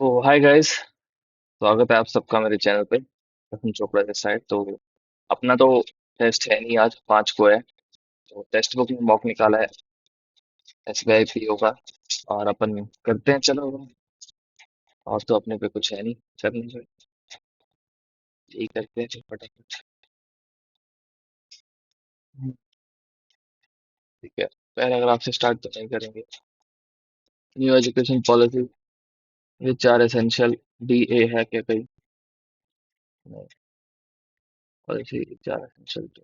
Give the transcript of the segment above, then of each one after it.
ओ hi guys. स्वागत है आप सबका मेरे चैनल पे प्रथम चोपड़ा के साइड। तो अपना तो टेस्ट है नहीं, आज 5 को है। तो टेस्ट बुक में मॉक निकाला है एसबीआई पीओ का, और अपन करते हैं चलो। और तो अपने पे कुछ है नहीं करने को, यही करते हैं चलो फटाफट। हम्म, ठीक है। पैराग्राफ से स्टार्ट तो नहीं करेंगे। New education policy which are essential, D A है क्या कहीं? Policy which are essential to,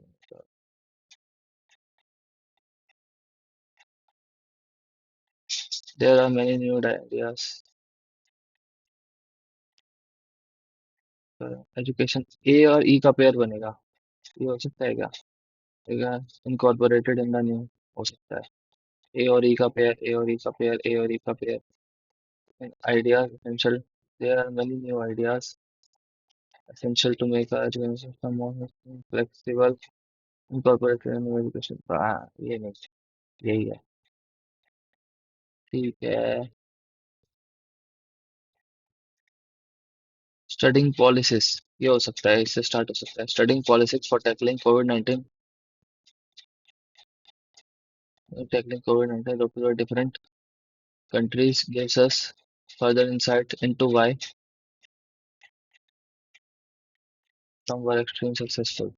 there are many new ideas. Education A और ई का पेयर बनेगा, ये हो सकता है क्या? इनकॉर्पोरेटेड इन द न्यू, हो सकता है। ए और ई का पेयर, ए और ई का पेयर, ए और ई का pair. Ideas essential, there are many new ideas essential to make our education system more flexible, incorporated in our education। हाँ ये नहीं, यही है। ठीक है। स्टडिंग पॉलिसिस, ये हो सकता है, इससे स्टार्ट हो सकता है। Studying pollicis for tackling Covid 19, tackling Covid 19 represent different countries gives us further insight into why some were extremely successful।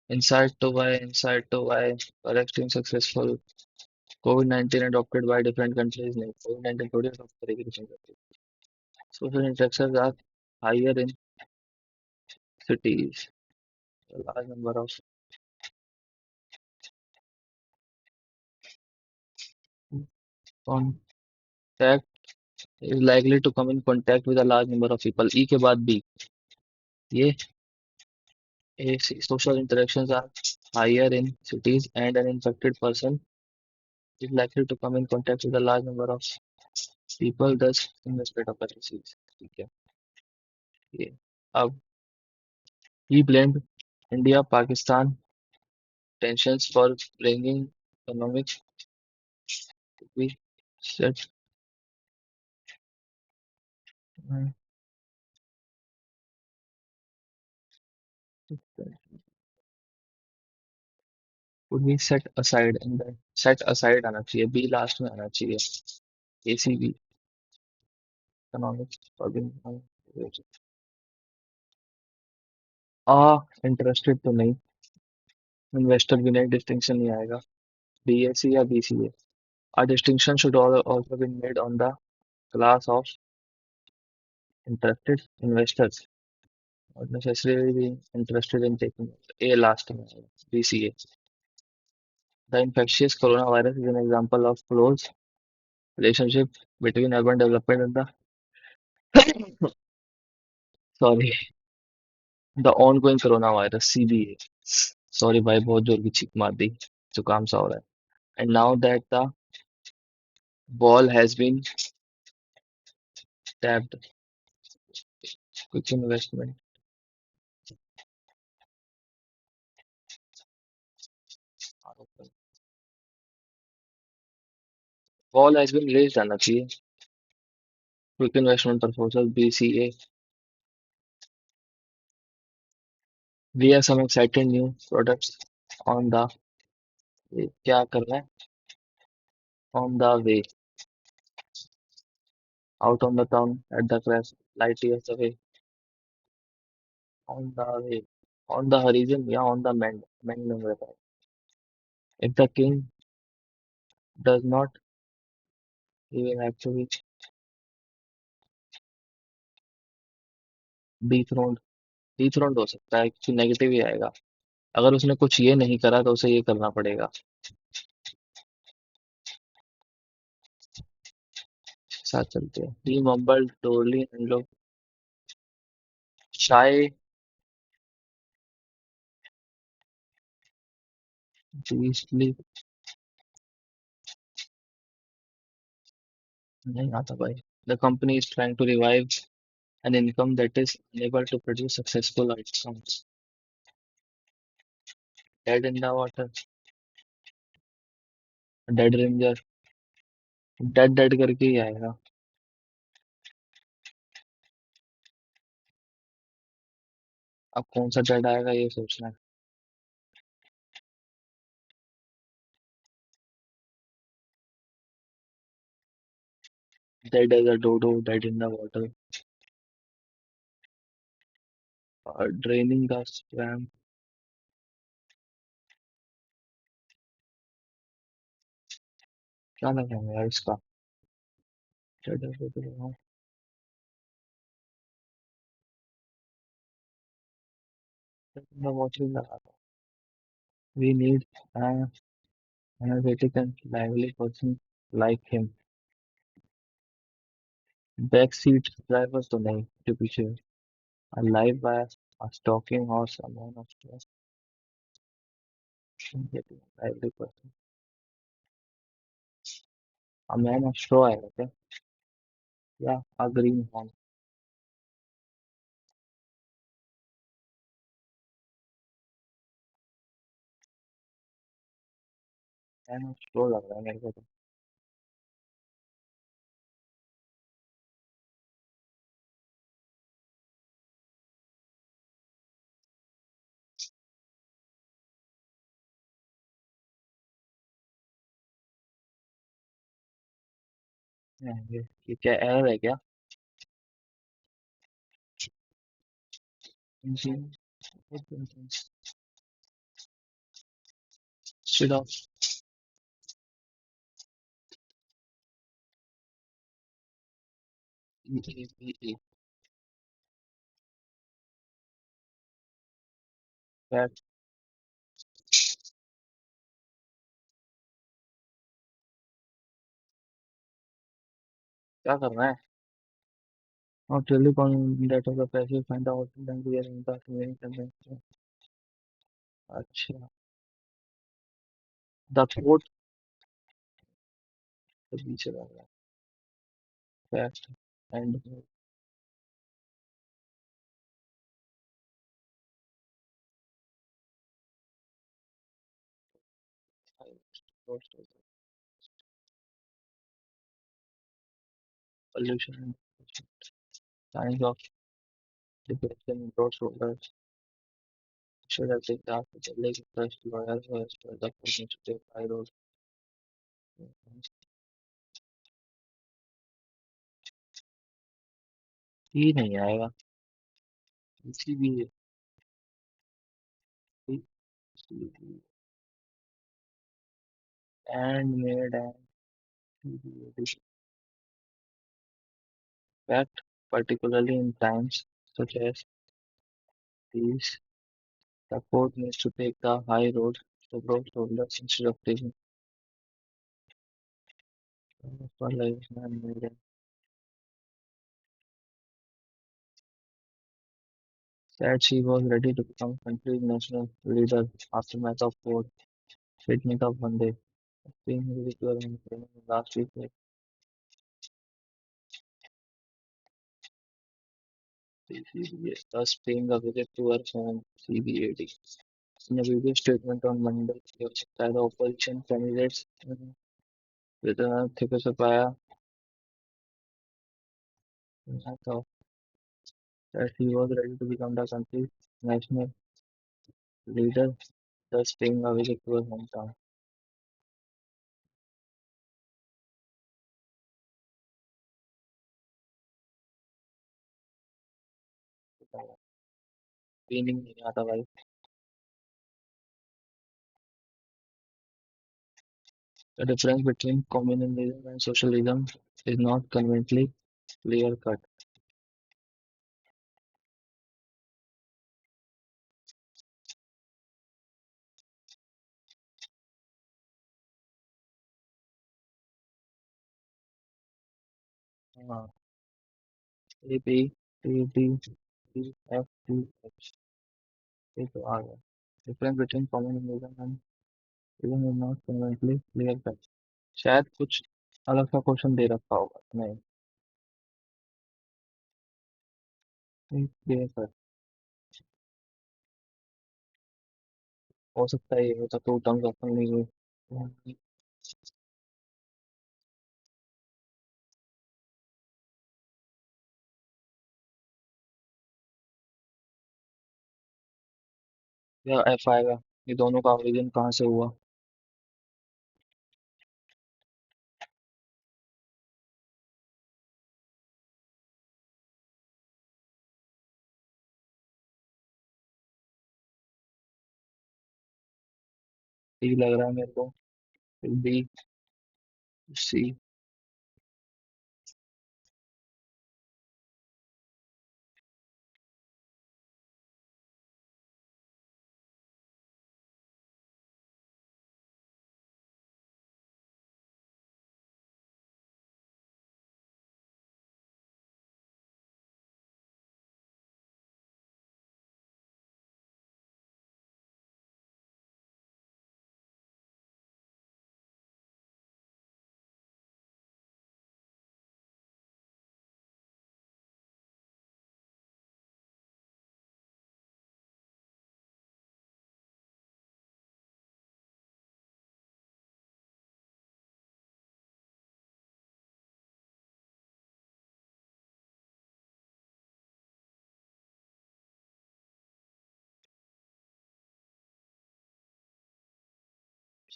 Insight to why were extremely successful। Covid 19 adopted by different countries, नहीं Covid 19 थोड़ी adopt करेगी different countries। Social interactions are higher in cities, a large number of contact is likely to come in contact with a large number of people। ई के बाद B, ये ए, social interactions are higher in cities and an infected person is likely to come in contact with a large number of people, thus in the spread of the disease। ठीक है। ये अब he blamed India Pakistan tensions for bringing economic we set would be set aside in the set aside आना चाहिए, B last में आना चाहिए। ACB economics for being आ इंटरेस्टेड तो नहीं, इन्वेस्टर भी नहीं, डिस्टिंक्शन नहीं आएगा। बीएससी या BCA. A distinction should also be made on the class of interested investors, not necessarily being interested in taking it। A last में आएगा, BCA। The infectious coronavirus is an example of close relationship between urban development and the sorry, the ongoing coronavirus, CBA। Sorry भाई, बहुत जोर की छींक मार दी, जुकाम सा हो रहा है। And now that the ball has been tapped, quick investment। ball has been raised आना चाहिए। quick investment proposal, BCA। We have some exciting new products on the way। क्या कर रहे हैं? On the way, out on the town, at the crash, light years away। On the way, on the horizon या on the mend, mend में रहता है। If the king does not, he will have to be dethroned। dethroned हो सकता है, कुछ negative ही आएगा। अगर उसने कुछ ये नहीं करा तो उसे ये करना पड़ेगा। साथ चलते हैं। ही मम्बल टोरली, हम लोग शाय इसलिए नहीं आता भाई। The company is trying to revive an income that is unable to produce successful outcomes। Dead in the water, dead ranger, dead dead करके ही आएगा। अब कौन सा डेड आएगा ये सोचना है। Dead as a dodo, dead in the water, draining the swamp. क्या लगाऊंगा यार इसका? Dead as a dodo, dead in the water लगा दो। We need an energetic and lively person like him। Back seat driver तो नहीं जो पीछे है। A live wire, a stalking horse, a man of trust, getting a lively person। A man of straw आएगा क्या? या a green horn। Man of straw लग रहा है मेरे को तो। ये क्या एरर है क्या? इंस्टेड ऑफ ई, क्या क्या करना है? और टेलीकॉम डाटा का पैसे find out bank we are in the convention. अच्छा, द कोड के पीछे लग रहा है। Fact and solution, signs of depression, broad shoulders, should have taken after the leg first lawyer was the person to take high road। ही नहीं आएगा। इसी भी and made an fact, particularly in times such as these, the court needs to take the high road to broad shoulders instead of taking for life and made an said she was ready to become country's national leader after match of court. It meet up one day. Being ridiculous and last week like CBA, thus paying a visit to her home CBAD। In a video statement on Monday, he was the opposition candidates with a thicker supply thought that he was ready to become the country's national leader, thus paying a visit to her hometown। Meaning नहीं आता भाई। The difference between communalism and socialism is not conveniently clear cut। हाँ, A B C D E F G H, ये तो आ गया। Difference between communalism and socialism is not conveniently clear cut। शायद कुछ अलग सा क्वेश्चन दे रखा होगा। नहीं क्लियर कट। हो सकता है ये होता तो टर्म्स ऑफ नहीं हुई। या एफ आएगा। ये दोनों का ओरिजिन कहाँ से हुआ? डी लग रहा है मेरे को। फिर B, C.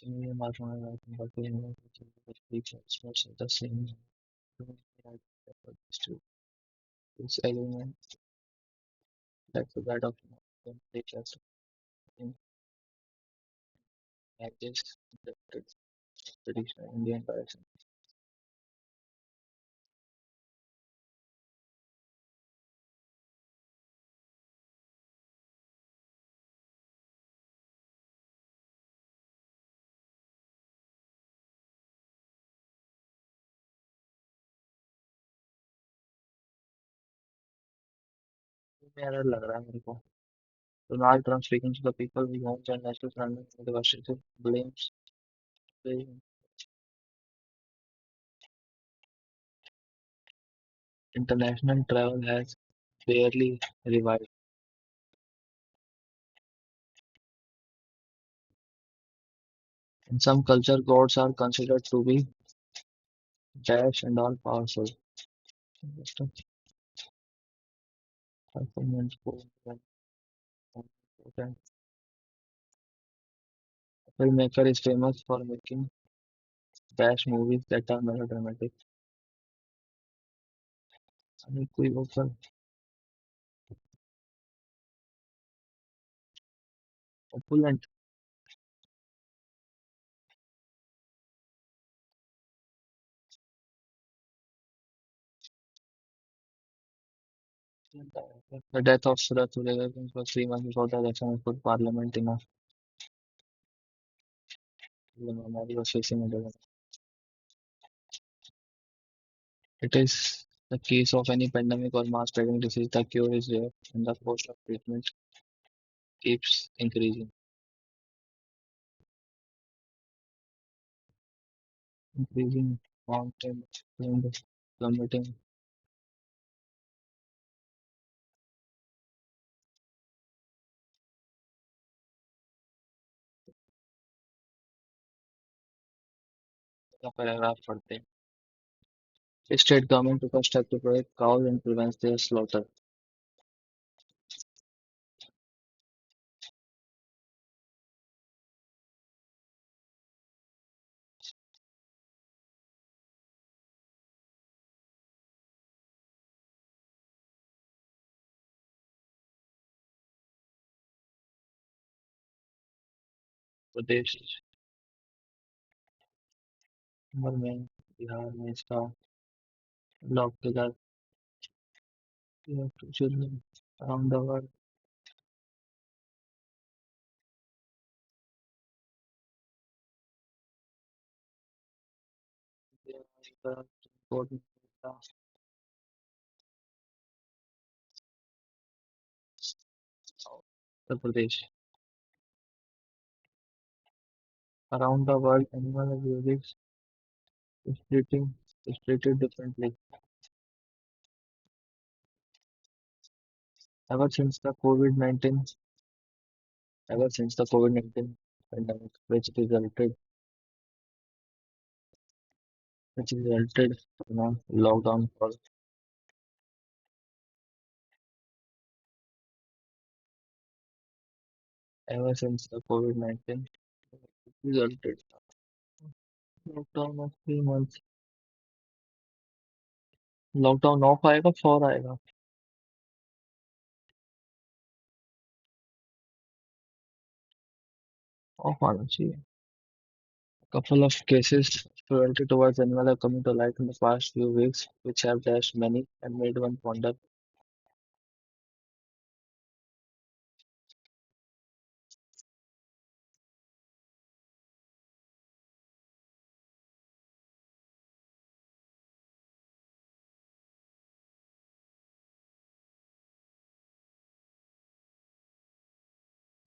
Similar mathematical calculation features the same this element like that of temperatures in edges the traditional Indian direction. मेरा लग रहा है मेरे को। Donald Trump speaking to the people who homes and national surroundings in the Washington blames the international travel has barely revived. In some culture, gods are considered to be dash and all powerful. Just a performance for important. Filmmaker is famous for making dash movies that are melodramatic. आणि कोई होकर opulent. The death of Suraj Surya was 3 months before the election of put parliament in a dilemma. He was facing a dilemma. It is the case of any pandemic or mass spreading disease. The cure is rare, and the cost of treatment keeps increasing. Increasing mountain and plummeting the paragraph पढ़ते हैं. State government took a step to protect cows and prevent their slaughter. Pradesh number में बिहार में इसका lock के साथ children around the world. They are important. Uttar Pradesh. Around the world, animal abuse is treated differently. Ever since the COVID-19, ever since the COVID-19 pandemic, which resulted in a lockdown for ever since the COVID-19 resulted lockdown of 3 months. Lockdown of आएगा for आएगा of आना चाहिए couple of cases related towards animal have come to light in the past few weeks which have dashed many and made one ponder.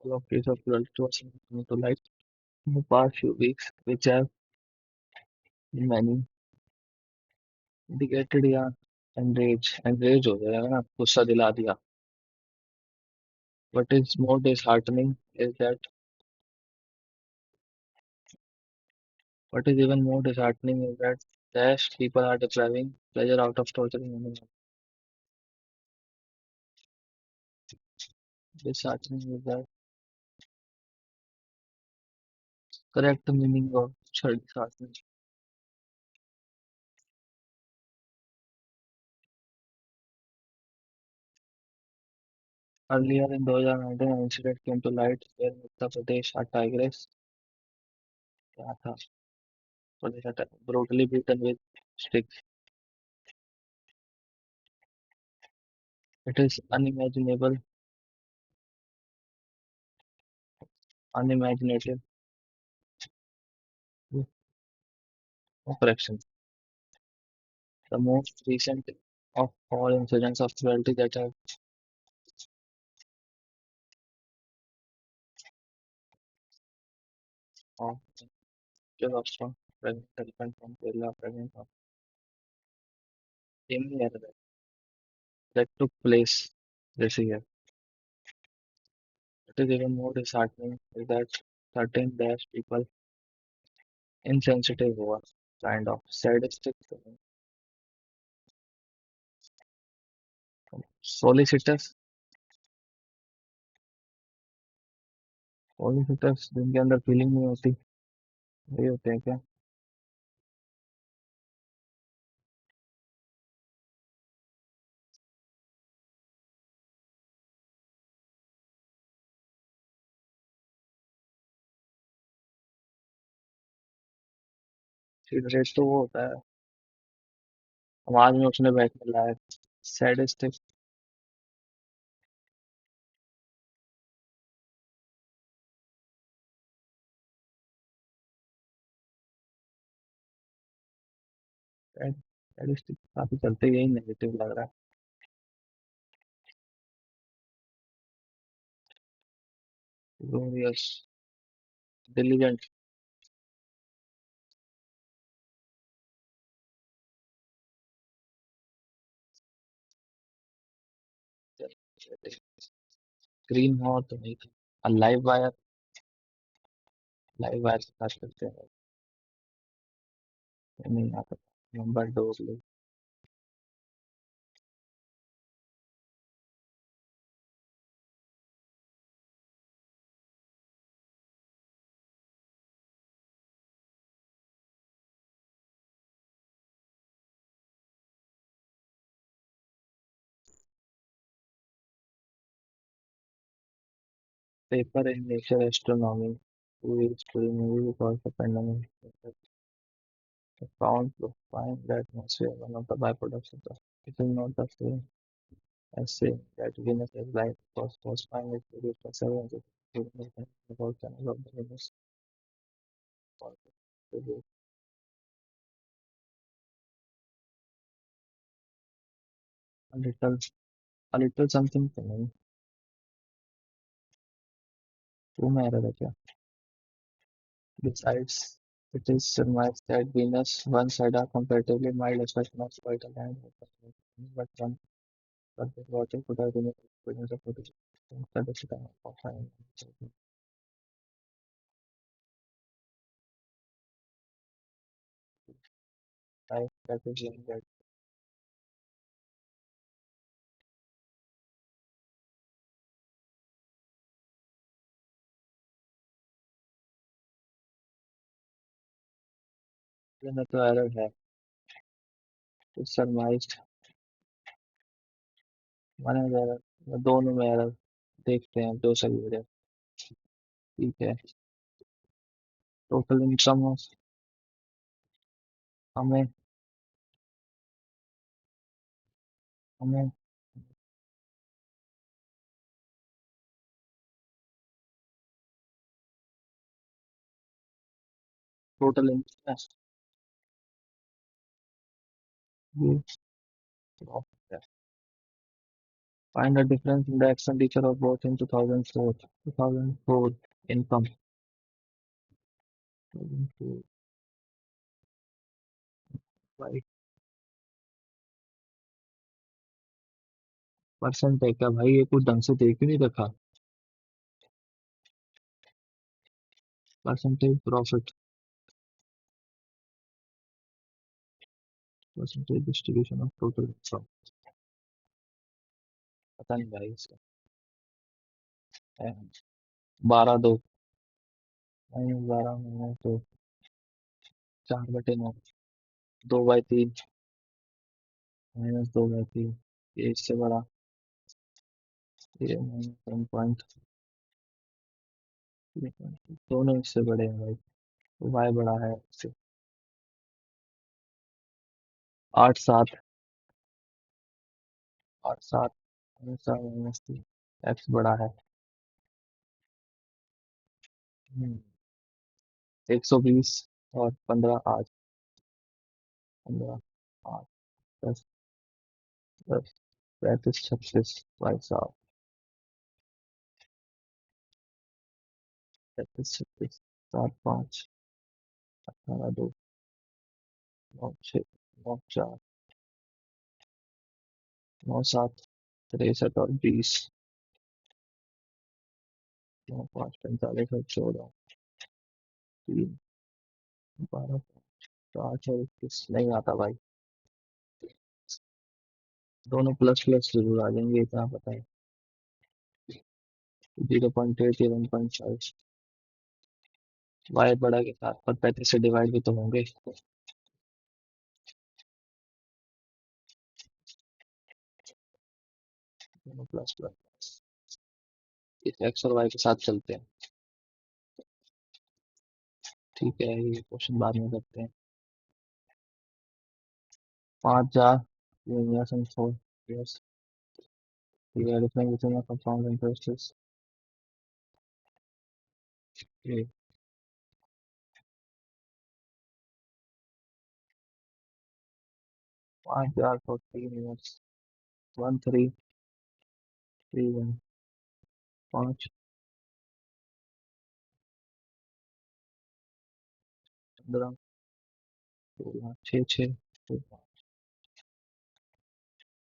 Couple of cases of related towards animal come to light in the past few weeks which have many indicated या enrage हो जाएगा ना गुस्सा दिला दिया. What is more disheartening is that what is even more disheartening is that dash people are depriving pleasure out of torturing animals. Disheartening is that correct meaning of disheartening. Earlier in 2019, an incident came to light where Uttar Pradesh, a tigress, क्या था, brutally beaten with sticks. It is unimaginative, no correction. The most recent of all incidents of cruelty that have of kill of strong pregnant elephant from Kerala, pregnant of Amy Arabella, that took place this year. It is even more disheartening is that certain dash people insensitive over kind of sadistic solicitous solicitous जिनके अंदर feeling नहीं होती वही होते हैं क्या secret तो वो होता है समाज में उसने बैठने लायक सैडिस्टिक सैडिस्टिक काफी चलते यही नेगेटिव लग रहा है ग्लोरियस डिलीजेंट ग्रीन हो तो नहीं था लाइव वायर से बात करते हैं नहीं आता नंबर दो paper in nature astronomy 2 weeks to remove because the pandemic found to find that atmosphere one of the byproducts of the it is not the same as saying that Venus is light because was finally produced by several about channel of the Venus a little a little something to me too matter. Besides, it is surmised that Venus once had a comparatively mild aspect of quite a land, but one but the water could have been experience of photos instead of time of time. I that is young that में तो error है। तो सरमाइज्ड one है error, दोनों में error. देखते हैं जो सही हो जाए। ठीक है। टोटल इनकम हमें हमें टोटल इनकम ये profit है। Find the difference in the expenditure of both in 2004 2004 income 2004 by percent है क्या भाई? ये कुछ ढंग से देख ही नहीं रखा। Percentage profit, percentage distribution of total income. पता नहीं भाई इसका है। 12 2 -12 तो 4/9, 2/3 -2/3। ये इससे बड़ा, ये -1 पॉइंट, दोनों इससे बड़े हैं भाई। वाई बड़ा है इससे। 8 7, 8 7 -3, एक्स बड़ा है। 120 और 15 8, 15 8 10 10 35 36 भाई साहब। 35 36 7 5 18 2 9 6 9 4 9 7 63 और 20 9 5 45 और 14 3 12 8 और 21 नहीं आता भाई। दोनों प्लस प्लस जरूर आ जाएंगे, इतना पता है। 0.8 या 1.5 वाई बड़ा के साथ पर 35 से डिवाइड भी तो होंगे। दोनों प्लस प्लस, इस एक्स और वाई के साथ चलते हैं। ठीक है, ये क्वेश्चन बाद में करते हैं। 5 4 years and 4 years. The difference between a compound interest is a 5 4 for 3 years. 1 3 3 1 5 15 16 6 6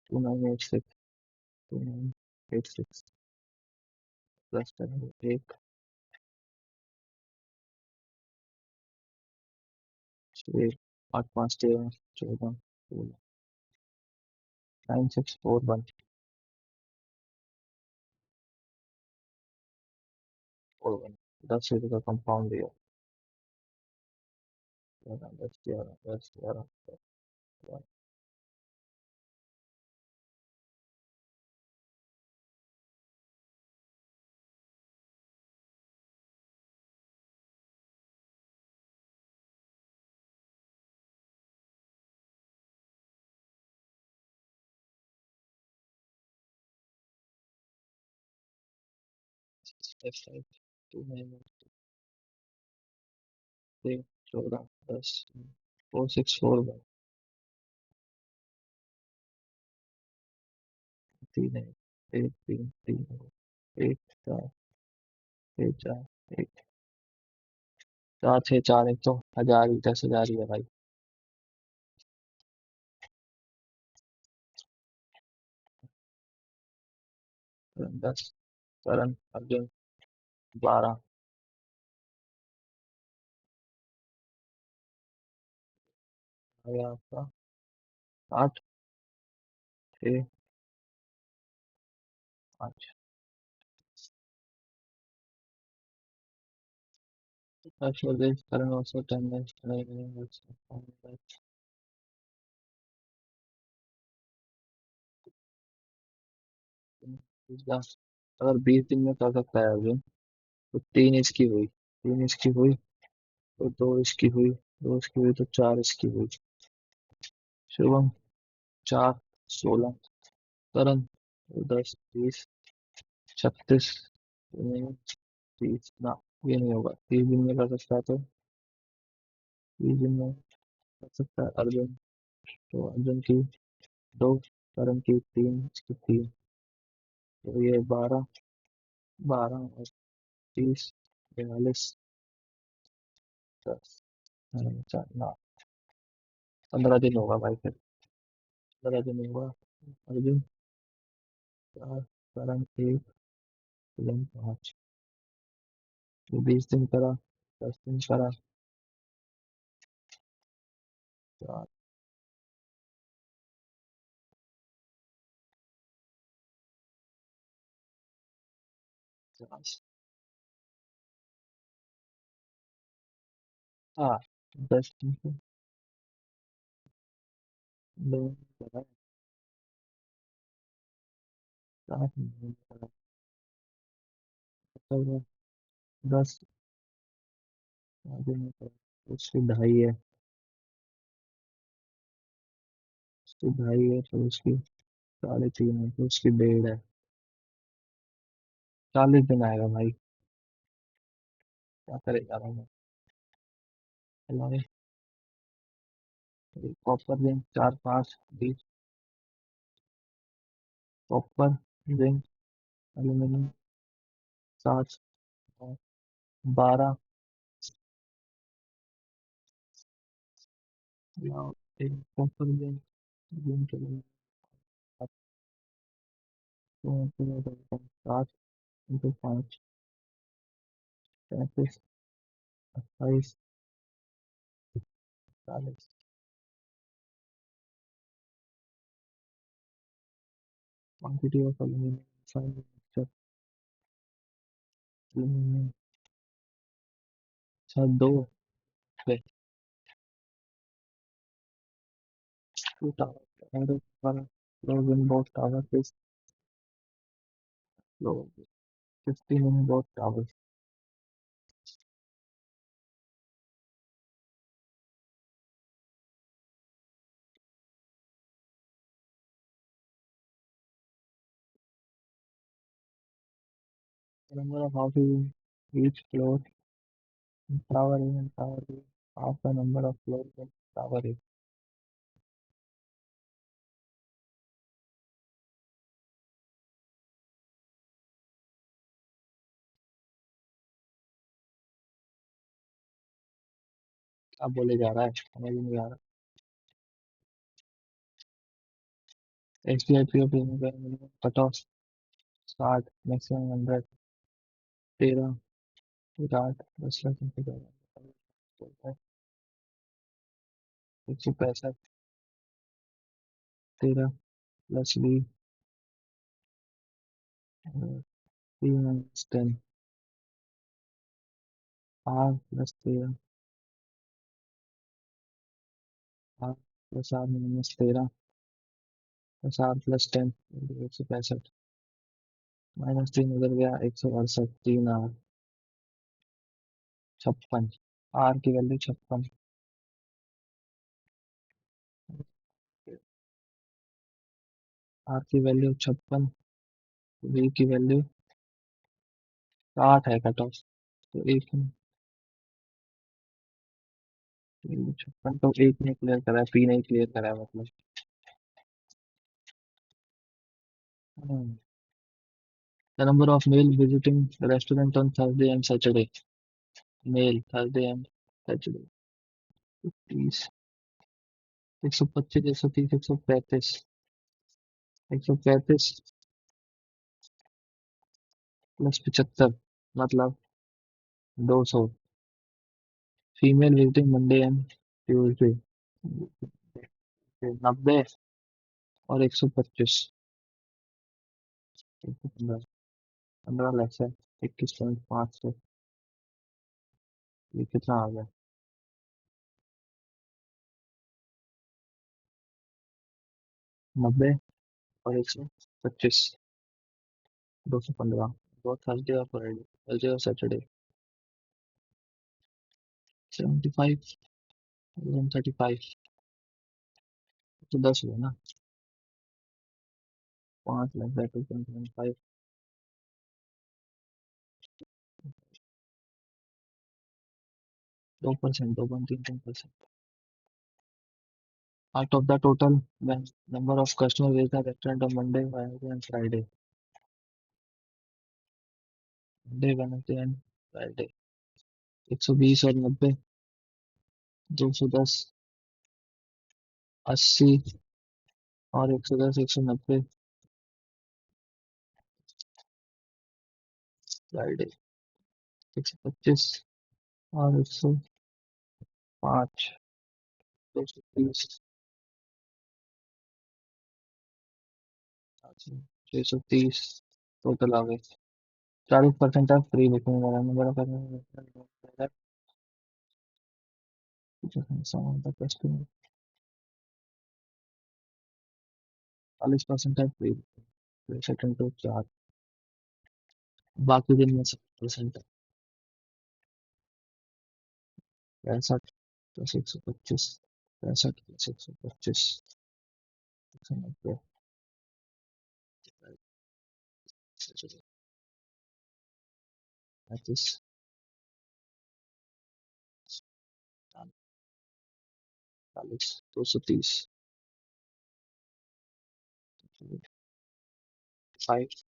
2986 2986 plus 10 1 6 8 5 13 14 16 9 6 4 1 4 1 10 रुपये का कंपाउंड दिया। 10 11 10 11 5 2 9 3 14 10 4 6 4 1 3 1 3 3 1 4 6 4 1 4 6 4 1 तो 1000 ही 10,000 ही है भाई। 10 करण अर्जुन 12 आ गया आपका 8 6 5। As for this, current also 10 minutes. अगर 20 दिन में कर सकता है अर्जुन, तो 3 इसकी हुई, 3 इसकी हुई, तो 2 इसकी हुई, 2 इसकी हुई तो 4 इसकी हुई। शुभम 4, 16, करण 10, 20, 36, 30 ना, ये नहीं होगा। 30 दिन में कर सकता है तो 30 दिन में कर सकता है अर्जुन। तो अर्जुन की 2, करण की 3, इसकी 3, तो ये 12, 12 और 30, 42, 10, 4 ना, 15 दिन होगा भाई फिर। 15 दिन होगा। अर्जुन 4, करण 1, करण 5, तो 20 दिन करा, 10 दिन करा, 4, 50, हाँ, 10 दिन से 2 करा, 7 दिन करा, तो 10 दिन करा, उसकी 2.5 है, उसकी 2.5 है, तो उसकी 3.5 है, तो उसकी 1.5 है। 40 दिन आएगा भाई, क्या करेगा भाई। चलो, copper zinc 4, 5, 20, copper zinc aluminium 7, 12, copper zinc zinc aluminium 7 into 5, 35, 28, 40, quantity of aluminium 5 aluminium, अच्छा 2 पे 2 टावर और close in both tower is close 15 in both tower. Number of houses in each floor tower A and tower B, half the number of floors in tower A. अब बोले जा रहा है, समझ नहीं आ रहा। SBI PO minimum cut off 60, maximum 100, 13, 8, 10 lakh 165, 13 plus B 3 -10, R plus 13, R plus R -13, plus R plus 10, 165, -3 उधर गया, 168, 3 आर 56, आर की वैल्यू 56, आर की वैल्यू 56, बी की वैल्यू 60 है कट ऑफ, तो एक 56, तो एक ने क्लियर करा है, पी नहीं क्लियर करा है मतलब। The number of male visiting restaurant on Thursday and Saturday, male Thursday and Saturday 30, 125, 130, 135, 135 plus 75 मतलब 200, female visiting Monday and Tuesday 90 और 125, 15, 15 लैक्स है, 21.5 से ये कितना आ गया? 90 और 125। 215। वो थर्सडे और फ्राइडे, थर्सडे और सैटरडे। 75, 135। तो 10 हुए ना। 5 lakh bye 2.75। 2%, 2.33%। Out of the total number of customers with the restaurant on Monday, Wednesday and Friday. Monday, Wednesday and Friday। 120 और 90। 210। 80 और 110, 190। फ्राइडे। 125 और 105। 230। 630। टोटल आ गए। 40% ऑफ फ्री बुकिंग वाला number of customer. 40% of free. 64 बाकी दिन में 60%। 65 प्लस 125। 65 प्लस 125। 190। 35। 40। 230। 5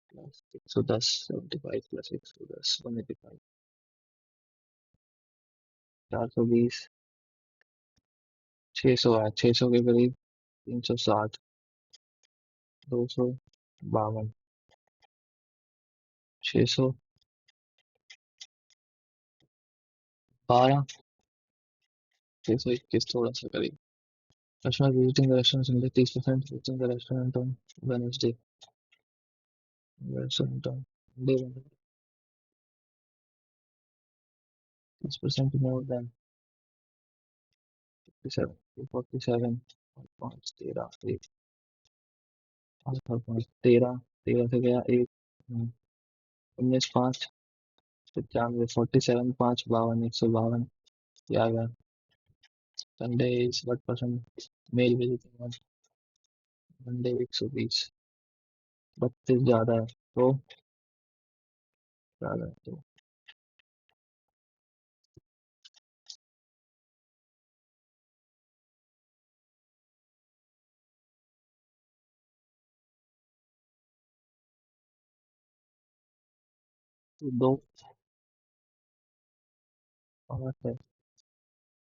प्लस 110। 75 प्लस 110, 185। 420। 600 है, 600 के करीब। 360। 252। 612। 621 थोड़ा सा करीब। Customer visiting the restaurant Sunday, 30% visiting the restaurant on Wednesday। Restaurant on Monday, 30% more than 57, 47। 5 13 1। 5 13। 13 से गया 1। 19 5। 95। 47 5 52, 152। क्या गया? Sunday is what percent male visiting on Monday? 120। 32 ज्यादा है तो ज्यादा है तो दो और है।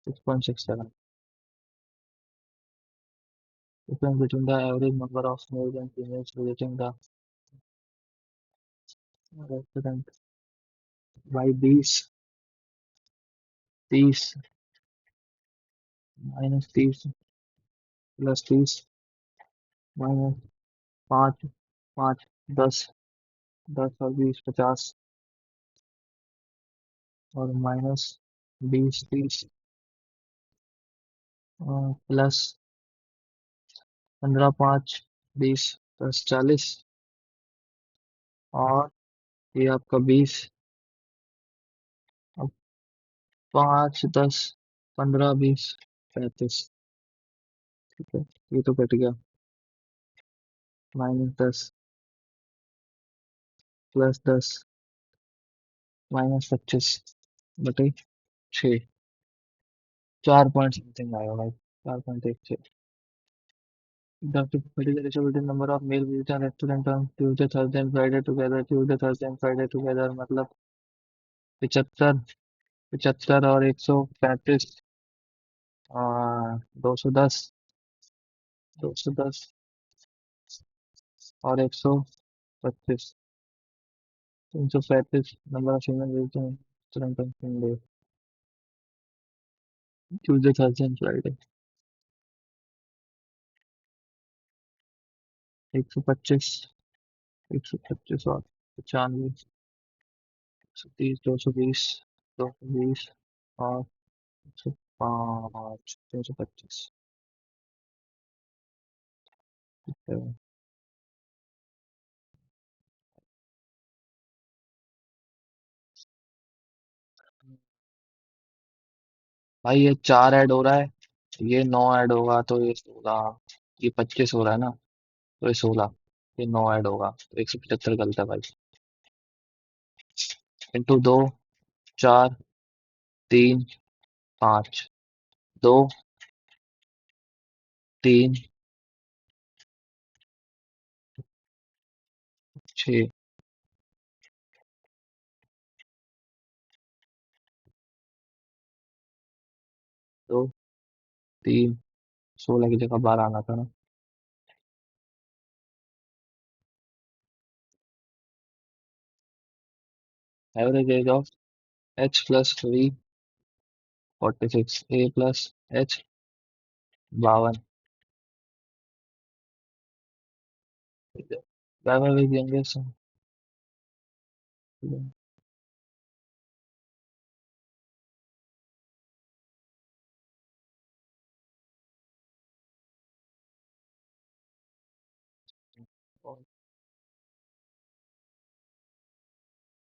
6.67। Difference between the average number of males and females visiting the restaurant by these 30 minus 30 plus 30 minus 5। 5 10। 10 और 20 50। और माइनस 20 30। Plus 15 5 20 plus 40। और ये आपका 20। अब 5 10 15 20 35। ठीक है, ये तो कट गया। -10 प्लस 10 -25 बटे 6। 4 पॉइंट समथिंग आएगा भाई। 4.16। Dr. Particular issue number of male visitor restaurant on Tuesday, Thursday and Friday together। Tuesday, Thursday and Friday together मतलब 75। 75 और 135। 210। 210 और 125। 335 number of female visitor restaurant on Sunday, Tuesday, Thursday and Friday. 125। 125 और 95। 30, 220, 220, 505, 325। भाई ये 4 add हो रहा है, ये 9 ऐड होगा तो ये 16, ये 25 हो रहा है ना, तो ये 16, ये 9 ऐड होगा तो 175 गलता है भाई। इंटू 2, 4, 3, 5, 2, 3, 6, 2, 3, 16 की जगह 12 आना था ना। Average age of H plus V 46, A plus H 52। Whoever is youngest,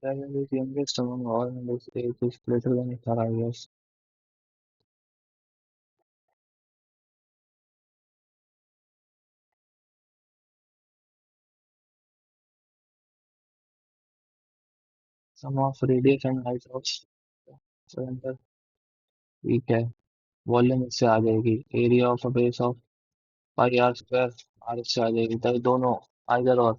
whoever is youngest among all in this age is greater than 18 years. Sum of radius and height of cylinder ठीक है। Volume इससे आ जाएगी, area of a base of pi R square, R इससे आ जाएगी, तभी दोनों आइदर और।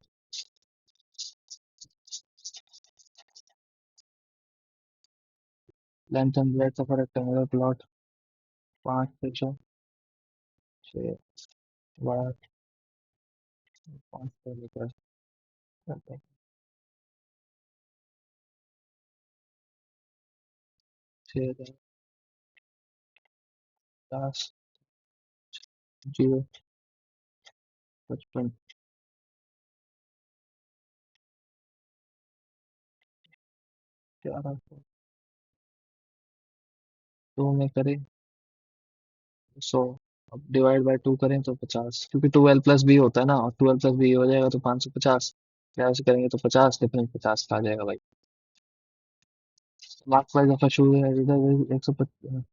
Length and breadth of a rectangular plot 5 picture 6 बड़ा 5 मीटर 6, 10, 0, 55, 1100, 2 में करें 100, अब डिवाइड बाय 2 करें तो 50, क्योंकि 12 प्लस बी होता है ना, और 12 प्लस बी हो जाएगा तो 550, ऐसे करेंगे तो 50 डिफरेंस 50 का आ जाएगा भाई। मार्क्स वाइज ऑफ शू है इधर 125,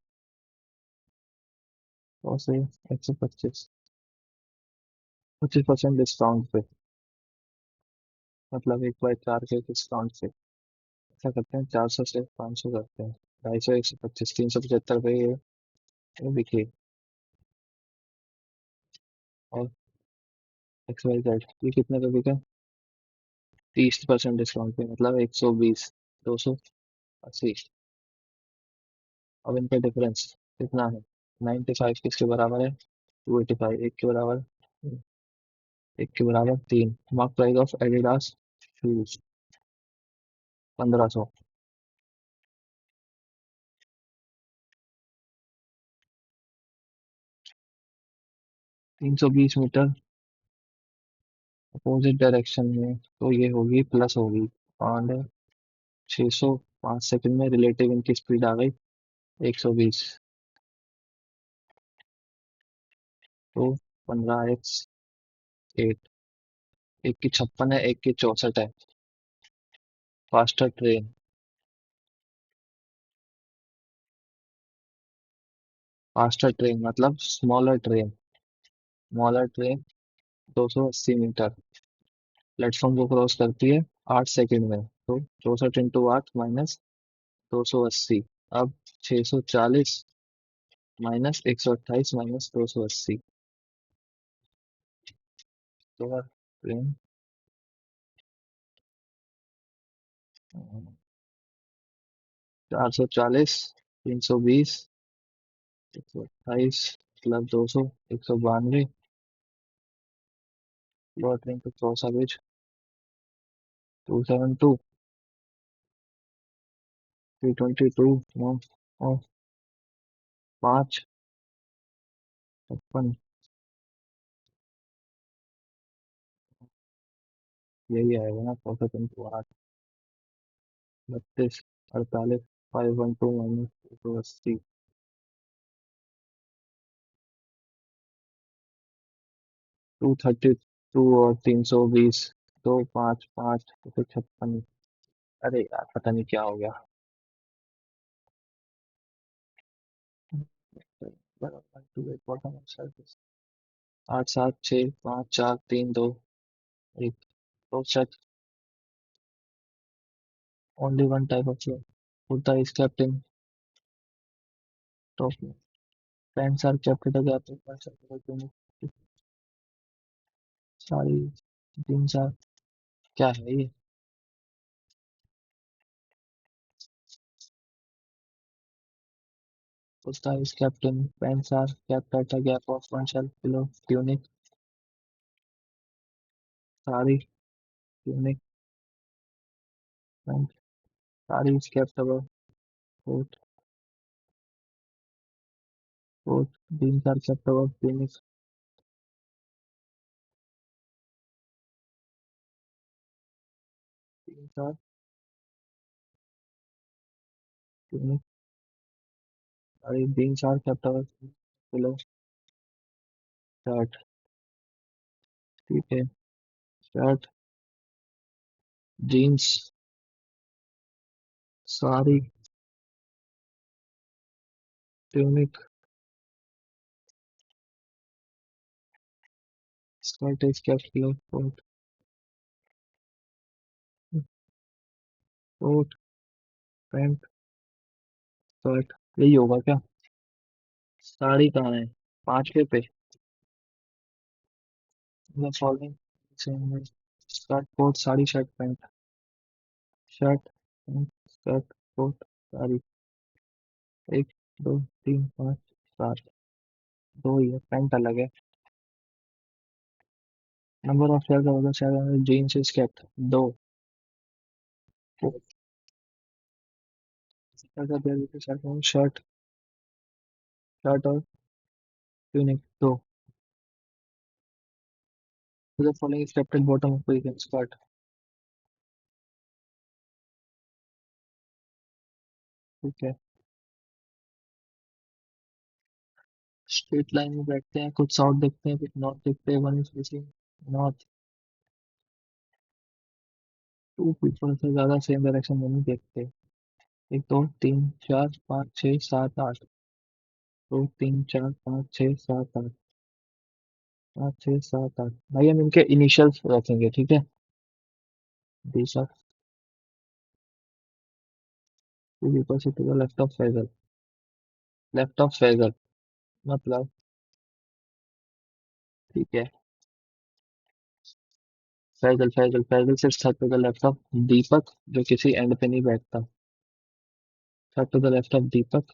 और से 125, 25% डिस्काउंट पे, मतलब 1/4 के डिस्काउंट से ऐसा करते हैं, 400 से 500 करते हैं, 250, 125, 375 पे ये बिके। और XYZ ये कितने पे बिका? 30% डिस्काउंट पे, मतलब 120, 280। अब इनका डिफरेंस कितना है? 95 किसके बराबर है? 285, एक के बराबर 3। Mark price of Adidas shoes 1500। 320 metre opposite direction में, तो ये होगी प्लस होगी, और 600, 5 सेकंड में रिलेटिव इनकी स्पीड आ गई 120, तो 15x 8, एक की 56 है, एक की 64 है। फास्टर ट्रेन, फास्टर ट्रेन मतलब स्मॉलर ट्रेन 280 मीटर प्लेटफॉर्म को क्रॉस करती है 8 सेकंड में, तो 64 × 8 - 280। अब 640 - 128 - 280, तो ट्रेन 440, 320, 128 प्लस 200, 192, लोअर ट्रेन को क्रॉस एवरेज 272, 322, और 5, 56, यही आएगा ना 4 × 8। 32, 48, 512 माइनस 280, 232 और 320, 255, 256। अरे यार पता नहीं क्या हो गया। आठ सात छः पाँच चार तीन दो एक। तो set only one type of flow. Buddha is kept in top. Pants are kept at the gap of pants are kept in सारी jeans are क्या है ये? Buddha is kept in pants are kept at the gap of one shelf below tunic. Sari tunic pant. Sari is kept above coat. Coat jeans are kept above tunic. Jeans are tunic. Sari jeans are kept above below shirt. ठीक है shirt jeans sari tunic skirt is kept below coat. Coat pant shirt यही होगा क्या? साड़ी कहाँ है? 5वें पे the following skirt coat sari shirt pant shirt pant skirt coat sari. एक दो तीन पाँच सात दो ही है पैंट अलग है। नंबर ऑफ शेयर का होगा शेयर जीन्स इज केप्ट दो। शर्ट शर्ट और ट्यूनिक दो। The following is kept at bottom of skirt. ठीक है स्ट्रेट लाइन में बैठते हैं कुछ साउथ देखते हैं कुछ नॉर्थ देखते हैं one is facing north. Two people से ज्यादा सेम डायरेक्शन में नहीं देखते। एक दो तीन चार पाँच छः सात आठ दो तीन चार पाँच छः सात आठ पाँच छः सात आठ भाई हम इनके इनिशियल्स रखेंगे ठीक है। दिशा टू पीपल से to the left of Faisal. Left of Faisal मतलब ठीक है फैजल फैजल फैजल से third to the left of Deepak जो किसी एंड पे नहीं बैठता। Third to the left of Deepak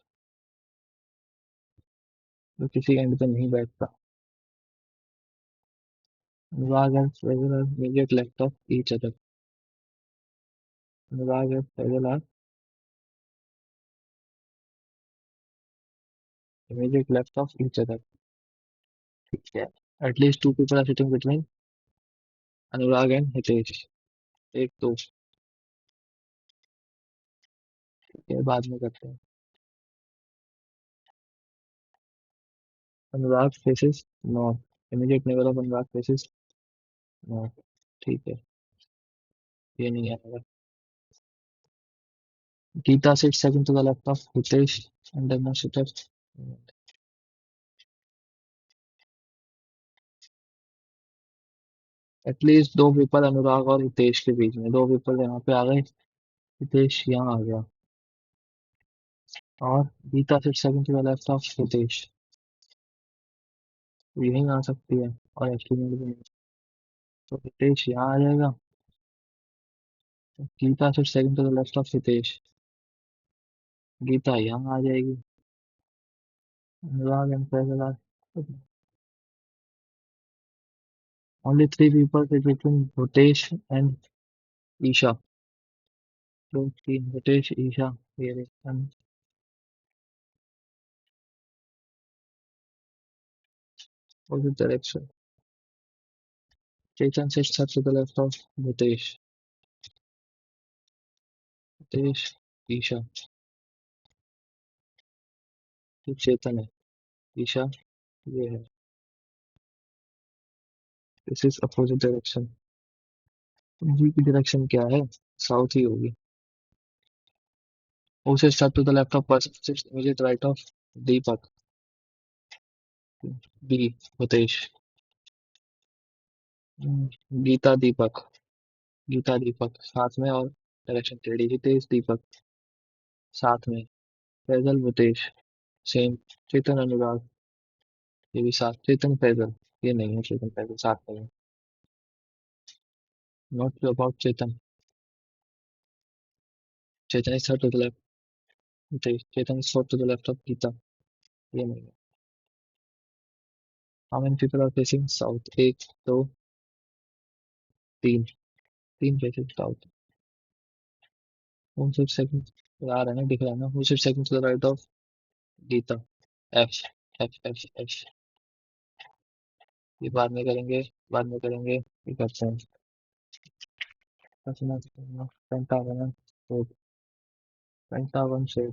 जो किसी एंड पे नहीं बैठता। Anurag and Faisal are immediate left of each other. Anurag and Faisal are immediate left of each other. ठीक है at least two people are sitting between Anurag and Hitesh. एक दो ठीक है बाद में करते हैं। Anurag faces north immediate neighbour of Anurag faces north. ठीक है ये नहीं आएगा। Geeta sit second to the left of Hitesh and demonstrator. At least दो पीपल अनुराग और हितेश के बीच में दो पीपल यहाँ पे आ गए। हितेश यहाँ आ गया और Geeta sit second to the left of Hitesh तो यहीं आ सकती है और एक्सपेरिमेंट भी नहीं। तो हितेश यहाँ आ जाएगा। Geeta sit second to the left of Hitesh Geeta यहाँ आ जाएगी। Anurag and Faisal are only three people sit between Bhutesh and Isha. दो तीन Bhutesh Isha here is one opposite direction. Chetan sits up to the left of Bhutesh. तेज, ईशा। तो चेतन है। ईशा ये है। This is opposite direction. G की डायरेक्शन क्या है? South ही होगी। उसे start to the left of person immediate right of Deepak. B Bhutesh. Geeta Deepak. Geeta Deepak साथ में और डायरेक्शन टेढ़ी। हितेश दीपक साथ में। फैजल भूतेश सेम। चेतन अनुराग ये भी साथ। चेतन फैजल ये नहीं है। चेतन फैजल साथ में है। Not about Chetan. Chetan is third to the left. Hitesh. Chetan is fourth to the left of Geeta ये नहीं है। How many people are facing south? एक, दो, तीन। तीन facing south. Who sit second आ रहा है ना, दिख रहा है ना? Who sit second to the right of Geeta? F. F F F. ये बाद में करेंगे। बाद में करेंगे, ये करते हैं। पेंटागन। तो पेंटागन से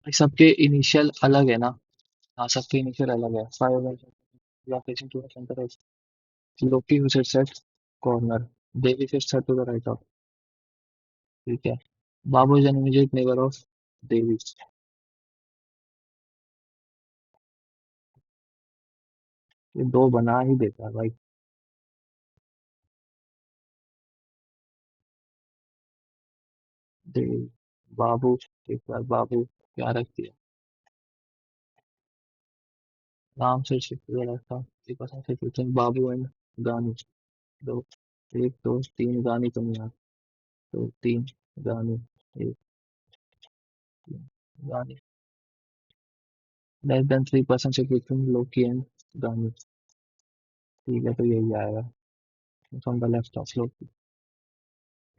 सबके इनिशियल अलग है ना? हाँ, सबके इनिशियल अलग है। फाइव लोकेशन टू सेंटर है। Loki who sits at corner. Devi sits to the right of. ठीक है। Babu is an immediate neighbour of Devi. ये दो बना ही देता है भाई। देवी, बाबू। एक बार बाबू क्या रख दिया? राम से शिफ्ट रखा। एक बार से क्वेश्चन बाबू एंड गानी। दो। एक, दो, तीन गानी तुम यहाँ। दो, तीन गानी। एक, तीन गानी। लेस देन 3% से क्वेश्चन लोकी एंड गानी। ठीक है, तो यही आएगा। फ्रॉम द लेफ्ट ऑफ लोकी।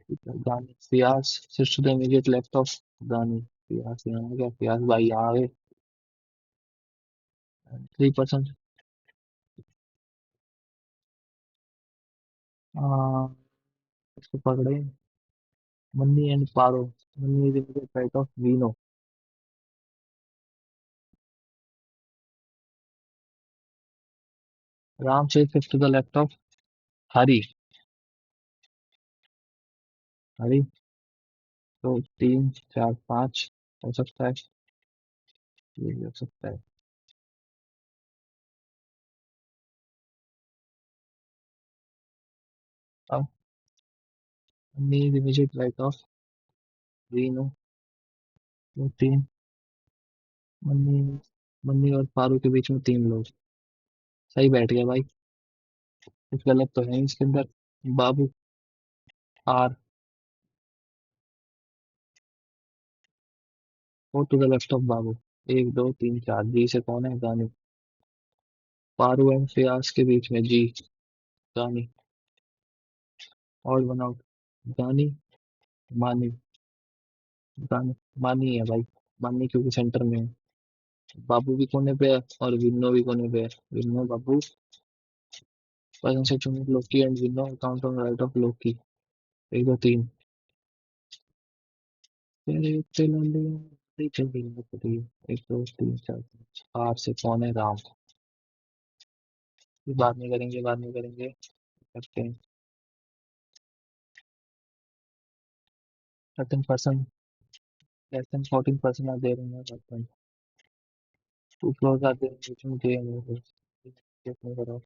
ठीक है, गानी पियास सिर्फ to the immediate left of गानी। पियास यहाँ आ गया। पियास भाई यहाँ आ गए। 3%। इसको पकड़े। मन्नी and Paro. Manni is immediate right of Vino. Ram से fifth to the left of Hari. Hari. तो तीन, चार, पाँच हो सकता है। ये भी हो सकता है। अब मन्नी is immediate right of veno. तो तीन। मन्नी। मन्नी और पारो के बीच में तीन लोग। सही बैठ गया भाई। कुछ गलत तो है नहीं इसके अंदर। Babu. R. Four to the left of Babu. एक, दो, तीन, चार। जी से कौन है? गानी। पारू एंड फयाज के बीच में जी। गानी। और बनाओ। गानी। मानी। गानी। मानी है भाई। मानी क्योंकि सेंटर में है। बाबू भी कोने पे है और विन्नो भी कोने पे है। विन्नो बाबू। पर्सन से चुनिंग Loki and Vinno count on right of Loki. एक, दो, तीन। तेरे उत्ते लंबी चली लकड़ी। एक, दो, तीन, चार, पाँच। आर से कौन है? राम। ये बाद में करेंगे, बाद में करेंगे। करते हैं। 13%। Less than 14% are there in your apartment. Two floors are there between J and O. Check नहीं करो।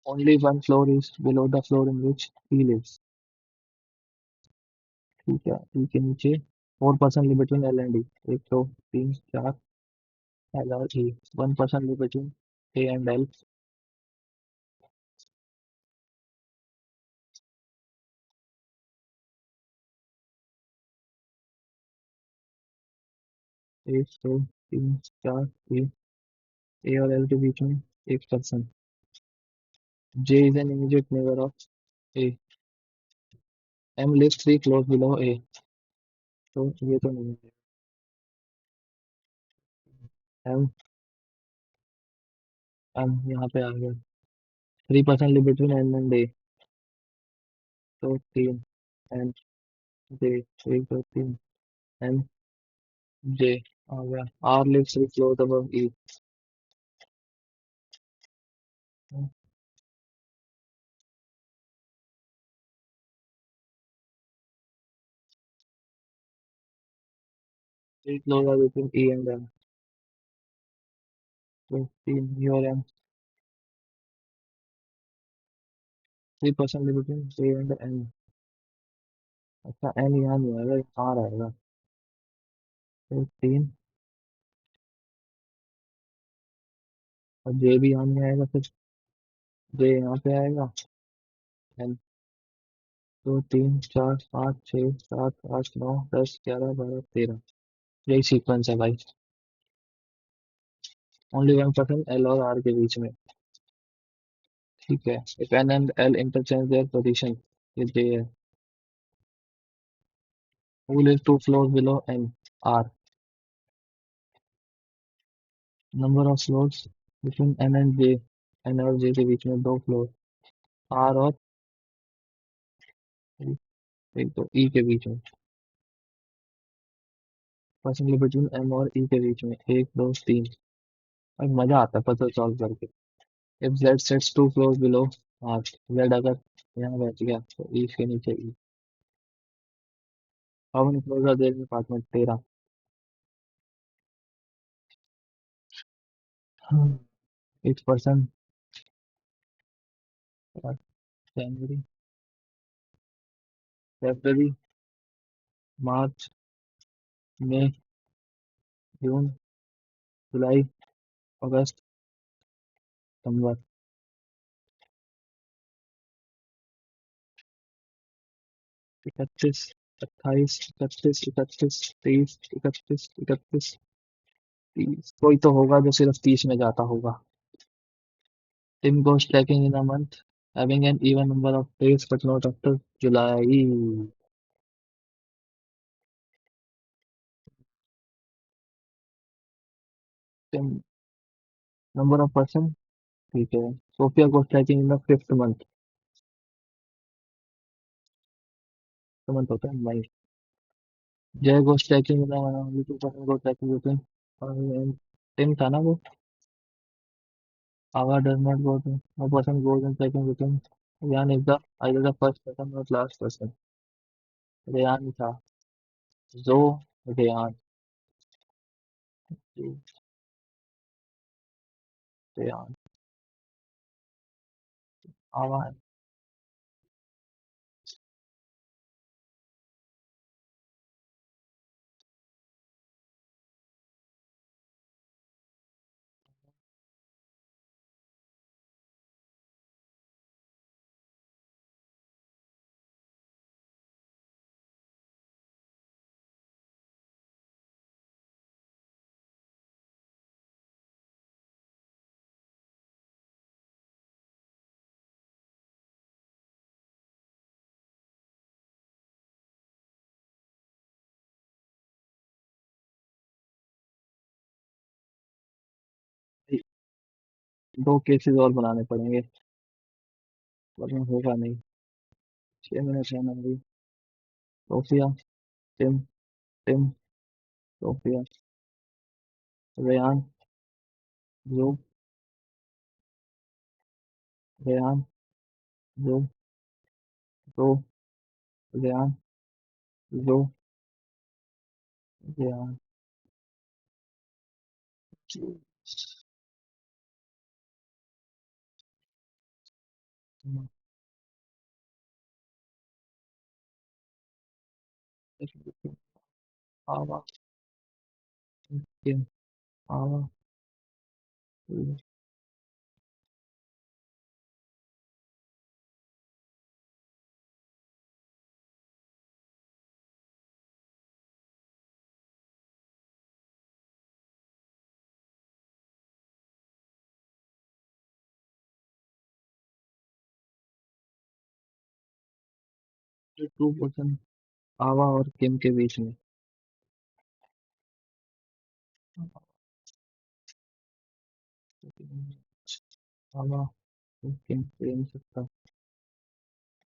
Only one floor is below the floor in which he lives. ठीक है, E के नीचे 4% live between L and D। एक, दो, तीन, चार। L और E। 1% live between A and L। एक दो तीन चार तीन, ए और एल के बीच में एक person. J is an immediate neighbour of A. M lives 3 floor below A. तो ये तो नहीं है। एम एम यहाँ पे आ गया। 3% लिव बिटवीन एन एंड ए। तो तीन एन जे, एक दो तीन एन जे आ गया। R lives 3 floor above E. Three floor R between E and M. तो तीन ई और M. 3% live between A and N. अच्छा एन यहाँ नहीं आएगा, ये कहाँ रहेगा? तो तीन, और जे भी यहाँ नहीं आएगा फिर। जे यहाँ पे आएगा। एन। दो तीन चार पाँच छः सात आठ नौ 10 11 12 13। यही सीक्वेंस है भाई। ओनली 1% एल और आर के बीच में। ठीक है। If N and L interchange their position, ये जे है। Who live 2 floor below N. R. Number of floors between N and J. N और जे के बीच में 2 फ्लोर। आर और एक तो ई के बीच में। पर्सन बिटवीन एम और ई के बीच में एक दो तीन। और मजा आता है पजल सॉल्व करके। If Z sets 2 floor below R. Z अगर यहाँ बैठ गया तो ई के नीचे E. How many floors are there in apartment? 13। 8%। जनवरी, फरवरी, मार्च, मई, जून, जुलाई, अगस्त, सितंबर। 31, 28, 31, 30, 31, 31, 30। कोई तो होगा जो सिर्फ 30 में जाता होगा। Tim goes trekking in a month, having an even number of days, but not after July. Tim, number of person, ठीक है। Sophia goes trekking in the 5th month। तो month होता है मई। Jay goes trekking in the only 2% go trekking within। Tim था ना वो। Ava does not go to, no person goes and trekking within। Ryan is the either the first person or last person। Ryan था। Jo, Ryan, Ryan, आवा है। दो cases और बनाने पड़ेंगे, वरना होगा नहीं। 6 मिनट रहना भाई। Sophia, Tim, Tim, Sophia, Ryan, Jo, Ryan, Jo, Ryan, Jo, Ryan, Jo. Ava, Tim, आवा, टू पर्सन आवा और किम के बीच में। आवा और किम प्रेम सकता।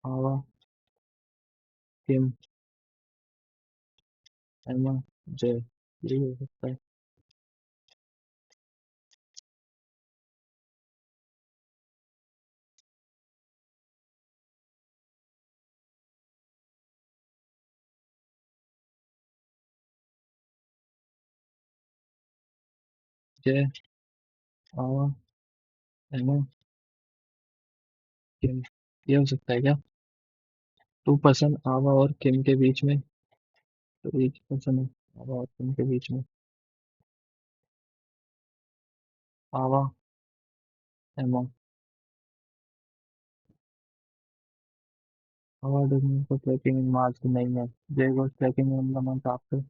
आवा किम एमा जय, यही हो सकता है। जय, आवा, एमा, किम, ये हो सकता है क्या? टू पर्सन आवा और किम के बीच में, तो एक पर्सन है आवा और किम के बीच में। आवा, एमा, आवा doesn't go trekking in March, नहीं है। जय goes trekking in the month after,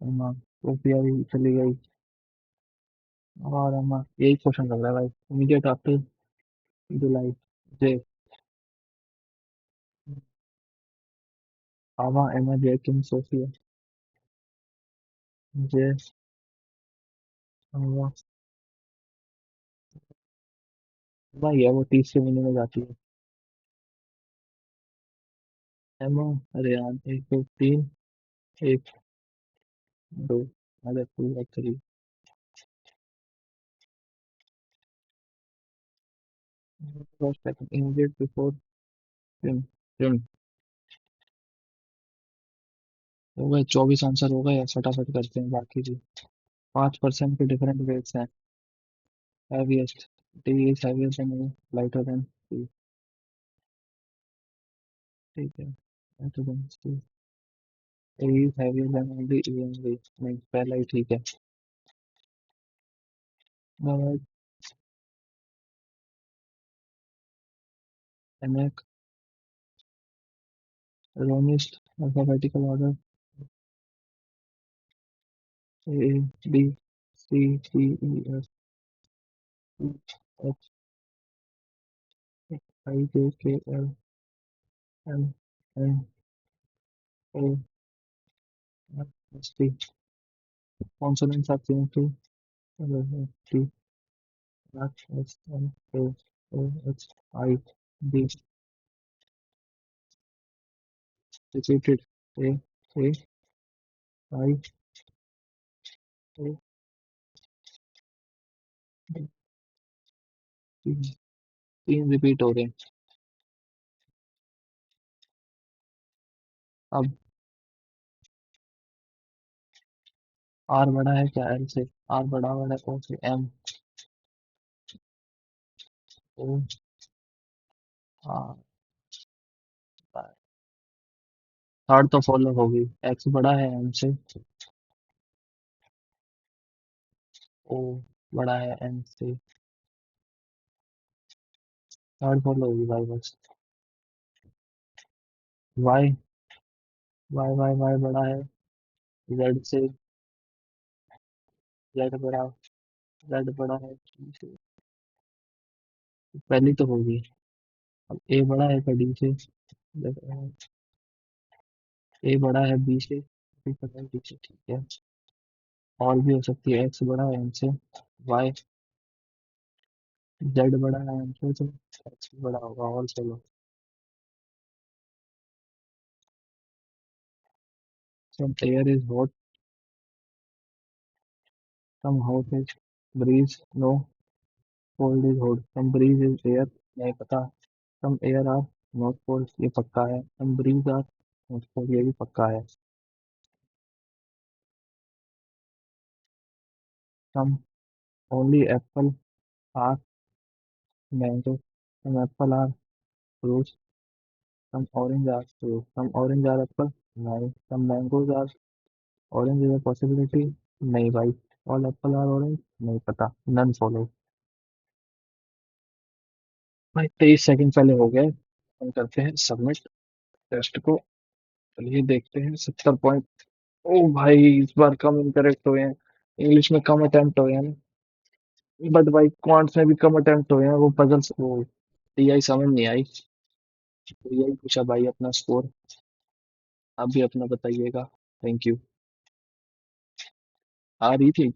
एमा, सोफिया भी चली गई। और एमा, यही क्वेश्चन लग रहा है भाई, इमीडिएट आफ्टर जुलाई। जय, आवा, एमा, जय, किम, सोफिया। जय, आवा, भाई है वो तीसरे महीने में जाती है। एमा, अरे यार, एक दो तीन, एक दो, अरे टू और three. First second immediate before Kim, Kim. हो गए 24 आंसर हो गए, फटाफट करते हैं बाकी भी। 5% के डिफरेंट वेट्स हैं। Heaviest, D is heavier than, lighter than C. ठीक है, lighter than C. A is heavier than only E and B, नहीं पहला ही ठीक है। एनेक, रोनिस्ट, alphabetical order, A B C D E F H I J K L M N O R S T. Consonants are change to T R S M O O H I D. Repeated, A आई ओ तीन, तीन repeat हो रहे हैं। अब are बड़ा है क्या L से? आर बड़ा है ओ से, एम ओ आर। थर्ड तो फॉलो होगी, एक्स बड़ा है एम से, ओ बड़ा है एन से। थर्ड फॉलो होगी भाई बस। वाई, वाई बड़ा है जेड से, जेड बड़ा, जेड बड़ा है T से। पहली तो होगी। अब ए बड़ा है का डी से, ए बड़ा है बी से, बी बड़ा है डी से, ठीक है। और भी हो सकती है, एक्स बड़ा है एम से, वाई, जेड बड़ा है एम से, तो एक्स भी बड़ा होगा। और चलो, some air is hot, some hot is breeze, no cold is hot, some breeze is air, नहीं पता। Some air are not cold, ये पक्का है। Some breeze are not cold, ये भी पक्का है। Some only apple are mango, some apple are fruits, some orange are fruit, some orange are apple, नहीं। Some mangoes are orange, is a possibility, नहीं भाई। ऑल एप्पल आर ऑरेंज, नहीं पता, none follow. भाई 23 सेकंड पहले हो गए, हम करते हैं सबमिट टेस्ट को। चलिए देखते हैं 70 पॉइंट। ओ भाई, इस बार कम इनकरेक्ट हुए हैं। इंग्लिश में कम अटेम्प्ट हुए हैं, बट भाई क्वांट्स में भी कम अटेम्प्ट हुए हैं। वो पजल्स, वो टीआई समझ नहीं आई। तो यही पूछा भाई अपना स्कोर। आप भी अपना बताइएगा। Thank you. आ रही थी।